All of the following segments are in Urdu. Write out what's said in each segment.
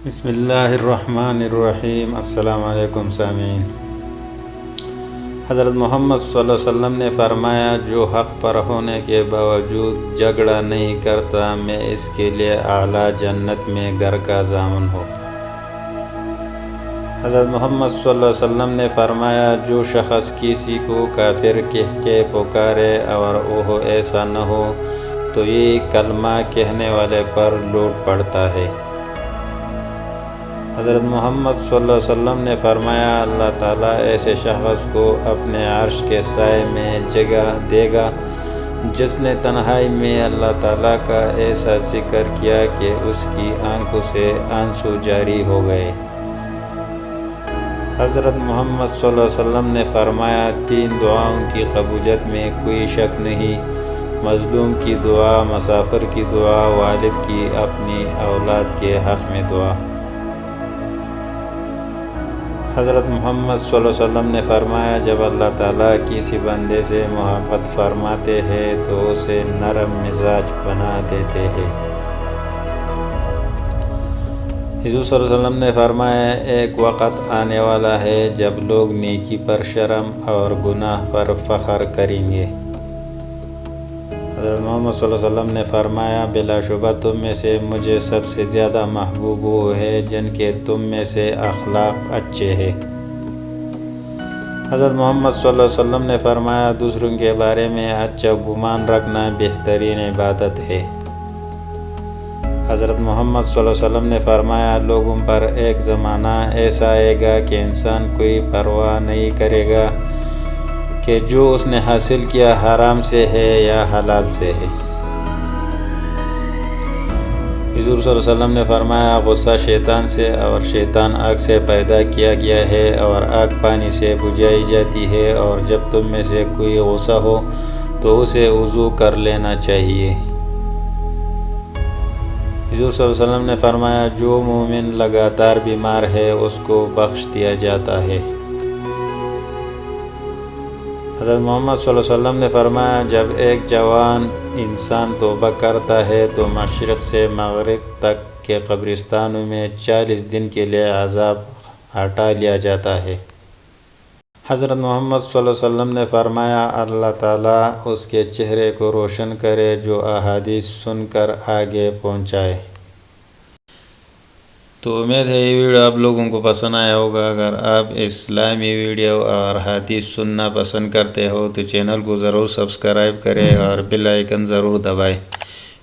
بسم اللہ الرحمن الرحیم۔ السلام علیکم سامعین۔ حضرت محمد صلی اللہ علیہ وسلم نے فرمایا، جو حق پر ہونے کے باوجود جھگڑا نہیں کرتا، میں اس کے لیے اعلیٰ جنت میں گھر کا ضامن ہوں۔ حضرت محمد صلی اللہ علیہ وسلم نے فرمایا، جو شخص کسی کو کافر کہہ کے پکارے اور وہ ایسا نہ ہو تو یہ کلمہ کہنے والے پر لوٹ پڑتا ہے۔ حضرت محمد صلی اللہ علیہ وسلم نے فرمایا، اللہ تعالیٰ ایسے شخص کو اپنے عرش کے سائے میں جگہ دے گا جس نے تنہائی میں اللہ تعالیٰ کا ایسا ذکر کیا کہ اس کی آنکھوں سے آنسو جاری ہو گئے۔ حضرت محمد صلی اللہ علیہ وسلم نے فرمایا، 3 دعاؤں کی قبولیت میں کوئی شک نہیں: مظلوم کی دعا، مسافر کی دعا، والد کی اپنی اولاد کے حق میں دعا۔ حضرت محمد صلی اللہ علیہ وسلم نے فرمایا، جب اللہ تعالیٰ کسی بندے سے محبت فرماتے ہیں تو اسے نرم مزاج بنا دیتے ہیں۔ حضور صلی اللہ علیہ وسلم نے فرمایا، ایک وقت آنے والا ہے جب لوگ نیکی پر شرم اور گناہ پر فخر کریں گے۔ حضرت محمد صلی اللہ علیہ وسلم نے فرمایا، بلا شبہ تم میں سے مجھے سب سے زیادہ محبوب وہ ہے جن کے تم میں سے اخلاق اچھے ہیں۔ حضرت محمد صلی اللہ علیہ وسلم نے فرمایا، دوسروں کے بارے میں اچھا گمان رکھنا بہترین عبادت ہے۔ حضرت محمد صلی اللہ علیہ وسلم نے فرمایا، لوگوں پر ایک زمانہ ایسا آئے گا کہ انسان کوئی پرواہ نہیں کرے گا کہ جو اس نے حاصل کیا حرام سے ہے یا حلال سے ہے۔ حضور صلی اللہ علیہ وسلم نے فرمایا، غصہ شیطان سے اور شیطان آگ سے پیدا کیا گیا ہے اور آگ پانی سے بجھائی جاتی ہے، اور جب تم میں سے کوئی غصہ ہو تو اسے وضو کر لینا چاہیے۔ حضور صلی اللہ علیہ وسلم نے فرمایا، جو مومن لگاتار بیمار ہے اس کو بخش دیا جاتا ہے۔ حضرت محمد صلی اللہ علیہ وسلم نے فرمایا، جب ایک جوان انسان توبہ کرتا ہے تو مشرق سے مغرب تک کے قبرستانوں میں 40 دن کے لیے عذاب ہٹا لیا جاتا ہے۔ حضرت محمد صلی اللہ علیہ وسلم نے فرمایا، اللہ تعالیٰ اس کے چہرے کو روشن کرے جو احادیث سن کر آگے پہنچائے۔ تو امید ہے یہ ویڈیو آپ لوگوں کو پسند آیا ہوگا۔ اگر آپ اسلامی ویڈیو اور حدیث سننا پسند کرتے ہو تو چینل کو ضرور سبسکرائب کریں اور بیل آئیکن ضرور دبائیں۔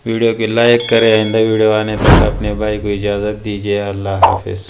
ویڈیو کو لائک کریں۔ آئندہ ویڈیو آنے تک اپنے بھائی کو اجازت دیجیے۔ اللہ حافظ۔